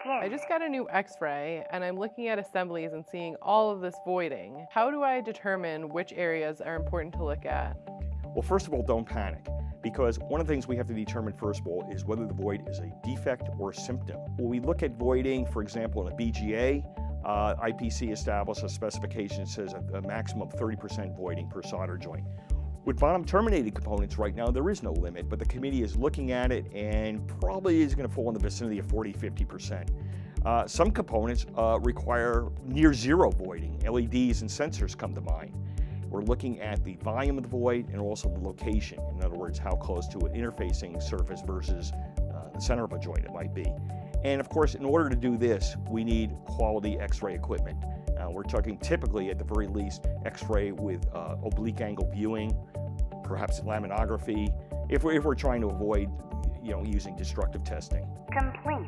I just got a new X-ray and I'm looking at assemblies and seeing all of this voiding. How do I determine which areas are important to look at? Well, first of all, don't panic, because one of the things we have to determine first of all is whether the void is a defect or a symptom. When we look at voiding, for example, in a BGA, IPC established a specification that says a maximum of 30% voiding per solder joint. With bottom terminated components right now, there is no limit, but the committee is looking at it and probably is going to fall in the vicinity of 40–50%. Some components require near zero voiding. LEDs and sensors come to mind. We're looking at the volume of the void and also the location. In other words, how close to an interfacing surface versus the center of a joint it might be. And of course, in order to do this, we need quality X-ray equipment. We're talking typically, at the very least, X-ray with oblique angle viewing, perhaps laminography, if we're trying to avoid, using destructive testing. Complete.